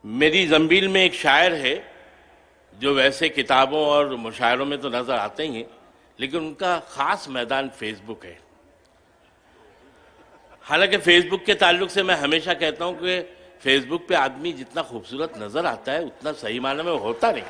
मेरी जंबील में एक शायर है जो वैसे किताबों और मुशायरों में तो नजर आते ही हैं, लेकिन उनका खास मैदान फेसबुक है। हालांकि फेसबुक के ताल्लुक से मैं हमेशा कहता हूं कि फेसबुक पे आदमी जितना खूबसूरत नजर आता है उतना सही मायने में होता नहीं,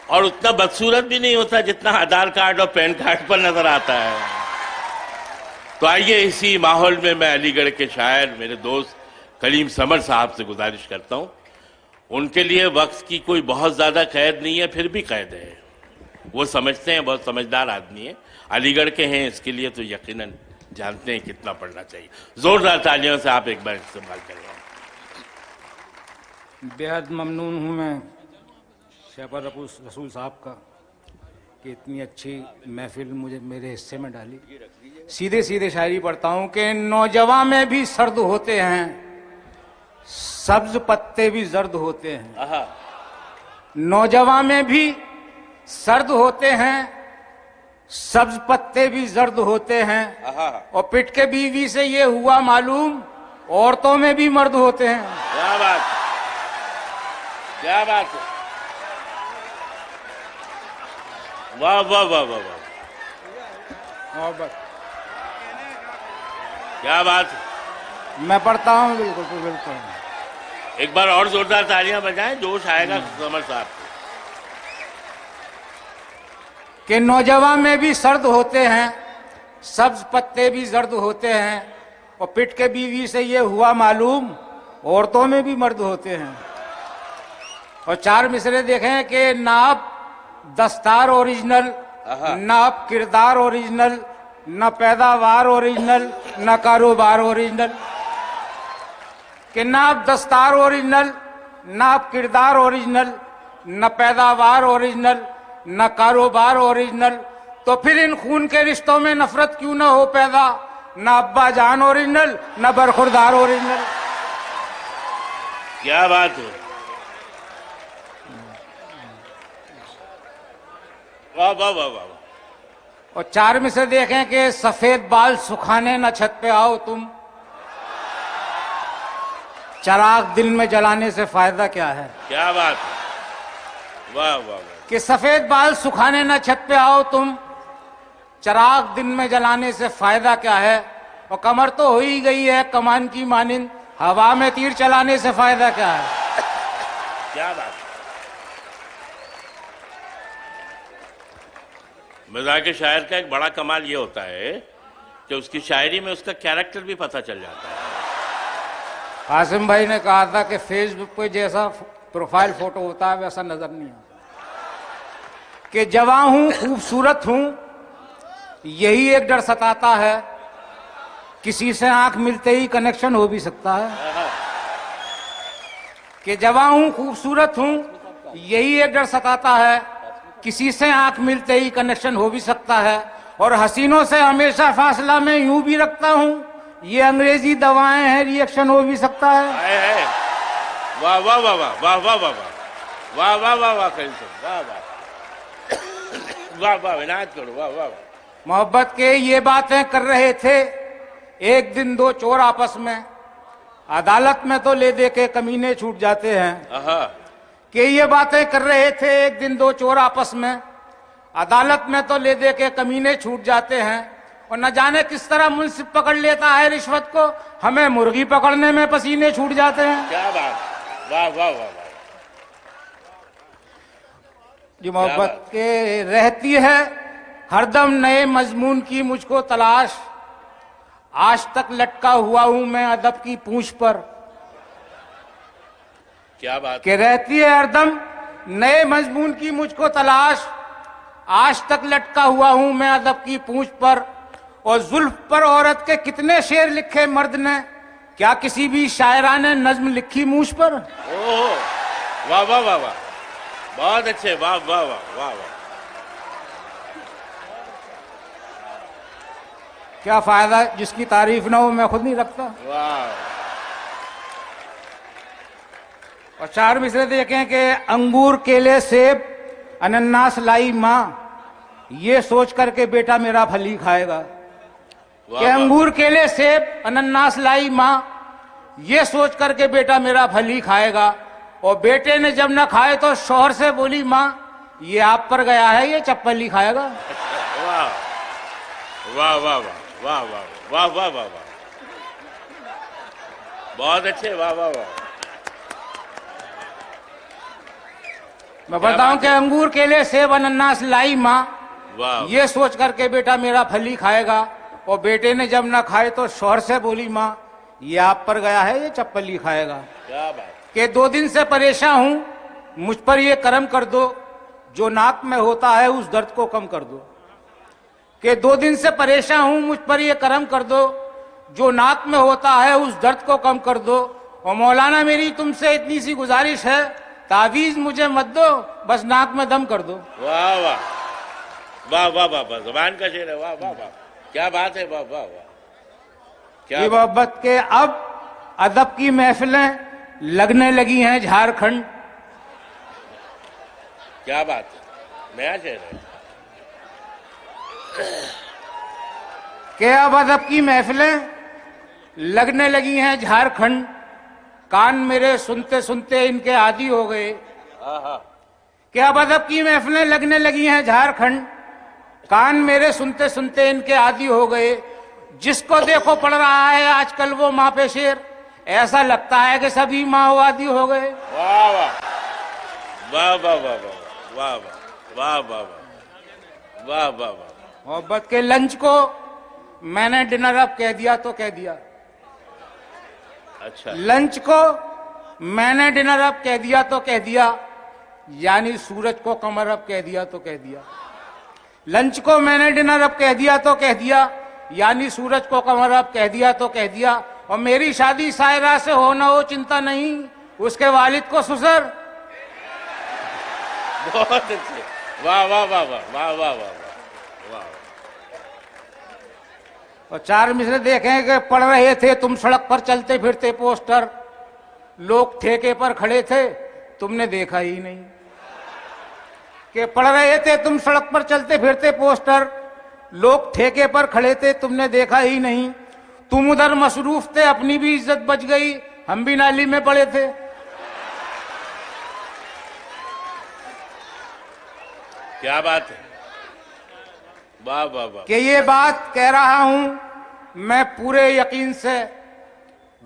और उतना बदसूरत भी नहीं होता जितना आधार कार्ड और पैन कार्ड पर नजर आता है। तो आइए इसी माहौल में मैं अलीगढ़ के शायर मेरे दोस्त कलीम समर साहब से गुजारिश करता हूं। उनके लिए वक्त की कोई बहुत ज्यादा कैद नहीं है, फिर भी कैद है। वो समझते हैं, बहुत समझदार आदमी है, अलीगढ़ के हैं, इसके लिए तो यकीनन जानते हैं कितना पढ़ना चाहिए। जोरदार तालियों से आप एक बार इस्तेमाल करें। बेहद ममनून हूँ मैं शहबाज रसूल साहब का कि इतनी अच्छी महफिल मुझे मेरे हिस्से में डाली। सीधे सीधे शायरी पढ़ता हूँ कि नौजवान में भी सर्द होते हैं, सब्ज पत्ते भी जर्द होते हैं। नौजवान में भी सर्द होते हैं, सब्ज पत्ते भी जर्द होते हैं। और पिट के बीवी से ये हुआ मालूम, औरतों में भी मर्द होते हैं। क्या बात, क्या बात है, वाह वाह वाह वाह वाह, क्या बात है। मैं पढ़ता हूँ बिल्कुल बिल्कुल। एक बार और जोरदार तालियां बजाएं, जोश आएगा समर साहब कि नौजवान में भी सर्द होते हैं, सब्ज पत्ते भी जर्द होते हैं। और पिट के बीवी से ये हुआ मालूम, औरतों में भी मर्द होते हैं। और चार मिसरे देखें कि नाप दस्तार ओरिजिनल, नाप किरदार ओरिजिनल, न पैदावार ओरिजिनल, न कारोबार ओरिजिनल। कि नाप दस्तार ओरिजिनल, नाप किरदार ओरिजिनल, न पैदावार ओरिजिनल, न कारोबार ओरिजिनल। तो फिर इन खून के रिश्तों में नफरत क्यों न हो पैदा, न अब्बा जान ओरिजिनल, न बरखुरदार ओरिजिनल। क्या बात है, वाह वाह वाह वाह। और चार में से देखें कि सफेद बाल सुखाने न छत पे आओ तुम, चराग दिन में जलाने से फायदा क्या है। क्या बात है, वाह वाह वाह। कि सफेद बाल सुखाने न छत पे आओ तुम, चराग दिन में जलाने से फायदा क्या है। और कमर तो हो ही गई है कमान की मानिंद, हवा में तीर चलाने से फायदा क्या है। क्या बात। मजाक शायर का एक बड़ा कमाल ये होता है कि उसकी शायरी में उसका कैरेक्टर भी पता चल जाता है। कासिम भाई ने कहा था कि फेसबुक पे जैसा प्रोफाइल फोटो होता है वैसा नजर नहीं आता। कि जवां हूं, खूबसूरत हूं, यही एक डर सताता है, किसी से आंख मिलते ही कनेक्शन हो भी सकता है। कि जवां हूं, खूबसूरत हूं, यही एक डर सताता है, किसी से आंख मिलते ही कनेक्शन हो भी सकता है। और हसीनों से हमेशा फासला में यूं भी रखता हूं, ये अंग्रेजी दवाएं हैं, रिएक्शन हो भी सकता है। वाह वाह वाह वाह वाह वाह वाह वाह वाह वाह वाह वाह वाह वाह विनायक करो, वाह वाह। मोहब्बत के ये बातें कर रहे थे एक दिन दो चोर आपस में, अदालत में तो ले दे के कमीने छूट जाते हैं। कि ये बातें कर रहे थे एक दिन दो चोर आपस में, अदालत में तो ले दे के कमीने छूट जाते हैं। और न जाने किस तरह मुंसिफ पकड़ लेता है रिश्वत को, हमें मुर्गी पकड़ने में पसीने छूट जाते हैं। क्या बात, वाह वाह वाह वाह। जो मोहब्बत के रहती है हरदम नए मजमून की मुझको तलाश, आज तक लटका हुआ हूं मैं अदब की पूंछ पर। क्या बात कि रहती है हरदम नए मजमून की मुझको तलाश, आज तक लटका हुआ हूं मैं अदब की पूंछ पर। और जुल्फ पर औरत के कितने शेर लिखे मर्द ने, क्या किसी भी शायरा ने नज्म लिखी मूछ पर। ओह वाह वाह वाह वाह, बहुत अच्छे, वाह वाह वाह वाह वाह। क्या फायदा जिसकी तारीफ ना हो, मैं खुद नहीं रखता। वाह। और चार मिसरे देखें कि अंगूर केले सेब अनन्नास लाई माँ, ये सोच करके बेटा मेरा फली खाएगा। कि अंगूर केले सेब अनन्नास लाई माँ, ये सोच करके बेटा मेरा फल ही खाएगा। और बेटे ने जब न खाए तो शौहर से बोली, माँ ये आप पर गया है, ये चप्पल ही खाएगा। वाह वाह वाह वाह वाह वाह वाह वाह वाह, बहुत अच्छे, वाह वाह वाह। मैं बताऊं कि अंगूर केले सेब अनानास लाई माँ, वाह, ये सोच करके बेटा मेरा फल ही खाएगा। और बेटे ने जब ना खाए तो शौहर से बोली, माँ ये आप पर गया है, ये चप्पल ही खाएगा। क्या बात। कि 2 दिन से परेशान हूं, मुझ पर ये करम कर दो, जो नाक में होता है उस दर्द को कम कर दो। कि 2 दिन से परेशान हूं, मुझ पर ये करम कर दो, जो नाक में होता है उस दर्द को कम कर दो। और मौलाना मेरी तुमसे इतनी सी गुजारिश है, तावीज मुझे मत दो, बस नाक में दम कर दो। वाह वाह वाह वाह वाह वाह, जुबान का शेर है, वाह वाह वाह, क्या बात है, वाह वाह वाह, क्या मोहब्बत के अब अदब की महफिलें लगने लगी हैं झारखंड। क्या बात है, नया शेर है। के अब अदब की महफिलें लगने लगी हैं झारखंड। कान मेरे सुनते सुनते इनके आदी हो गए। कि अब अदब की महफिलें लगने लगी हैं झारखंड। कान मेरे सुनते सुनते इनके आदी हो गए। जिसको देखो पढ़ रहा है आजकल वो माँ पे शेर, ऐसा लगता है कि सभी माओवादी हो गए। वाह वाह वाह वाह वाह वाह वाह वाह वाह वाह वाह वाह। मोहब्बत के लंच को मैंने डिनर अब कह दिया तो कह दिया। अच्छा, लंच को मैंने डिनर अब कह दिया तो कह दिया, यानी सूरज को कमर अब कह दिया तो कह दिया। लंच को मैंने डिनर अब कह दिया तो कह दिया, यानी सूरज को कमर अब कह दिया तो कह दिया। और मेरी शादी सायरा से हो ना हो चिंता नहीं, उसके वालिद को सुसर। बहुत अच्छे, वाह वाह वाह वाह वाह वाह वाह वाह। और 4 मिसरे देखें कि पढ़ रहे थे तुम सड़क पर चलते फिरते पोस्टर, लोग ठेके पर खड़े थे तुमने देखा ही नहीं। कि पढ़ रहे थे तुम सड़क पर चलते फिरते पोस्टर, लोग ठेके पर खड़े थे तुमने देखा ही नहीं। तुम उधर मसरूफ थे, अपनी भी इज्जत बच गई, हम भी नाली में पड़े थे। क्या बात है, वाह वाह वाह। कि ये बात कह रहा हूं मैं पूरे यकीन से,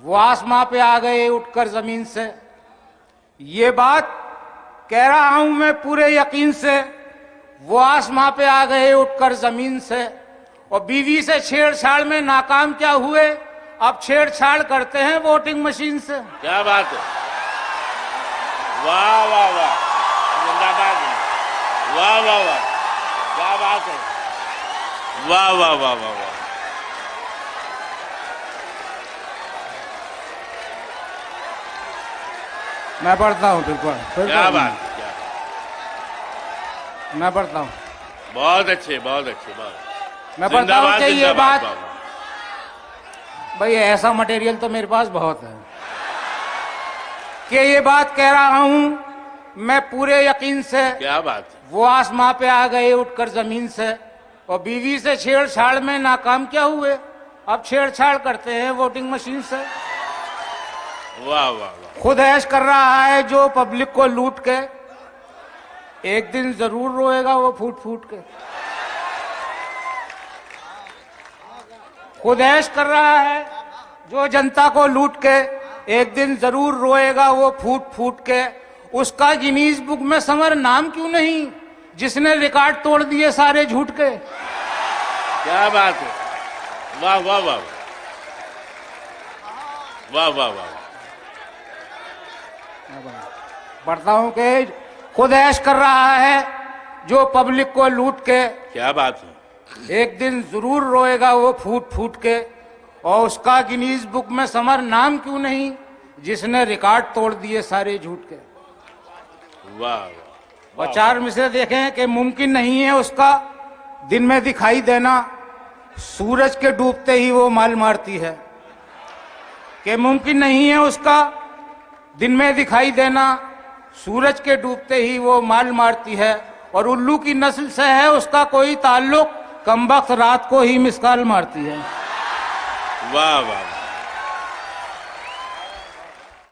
वो आसमां पे आ गए उठकर जमीन से। ये बात कह रहा हूं मैं पूरे यकीन से, वो आसमां पे आ गए उठकर जमीन से। और बीवी से छेड़छाड़ में नाकाम क्या हुए, अब छेड़छाड़ करते हैं वोटिंग मशीन से। क्या बात है, वाह वाह वाह, जिंदाबाद, वाह वाह वाह, क्या बात है, वाह वाह वाह वाह वाह। मैं पढ़ता हूं, बिल्कुल क्या बात है, क्या मैं पढ़ता हूं, बहुत अच्छे, बहुत अच्छे, बहुत। मैं पढ़ता हूं कि ये जिंदाबाद, बात, भाई ऐसा मटेरियल तो मेरे पास बहुत है। कि ये बात कह रहा हूं मैं पूरे यकीन से, क्या बात है, वो आसमां पे आ गए उठकर जमीन से। और बीवी से छेड़छाड़ में नाकाम क्या हुए, अब छेड़छाड़ करते हैं वोटिंग मशीन से। वाह वाह वाह। खुद ऐश कर रहा है जो पब्लिक को लूट के, एक दिन जरूर रोएगा वो फूट फूट के। खुद ऐश कर रहा है जो जनता को लूट के, एक दिन जरूर रोएगा वो फूट फूट के। उसका गिनीज बुक में समर नाम क्यों नहीं, जिसने रिकॉर्ड तोड़ दिए सारे झूठ के। क्या बात है, वाह वाह वाह वाह वाह वाह। पढ़ता हूं कि खुद ऐश कर रहा है जो पब्लिक को लूट के, क्या बात है, एक दिन जरूर रोएगा वो फूट फूट के। और उसका गिनीज बुक में समर नाम क्यों नहीं, जिसने रिकॉर्ड तोड़ दिए सारे झूठ के। वाह। और 4 मिसरे देखें कि मुमकिन नहीं है उसका दिन में दिखाई देना, सूरज के डूबते ही वो माल मारती है। कि मुमकिन नहीं है उसका दिन में दिखाई देना, सूरज के डूबते ही वो माल मारती है। और उल्लू की नस्ल से है उसका कोई ताल्लुक, कमबख्त रात को ही मिसकाल मारती है। वाह वाह।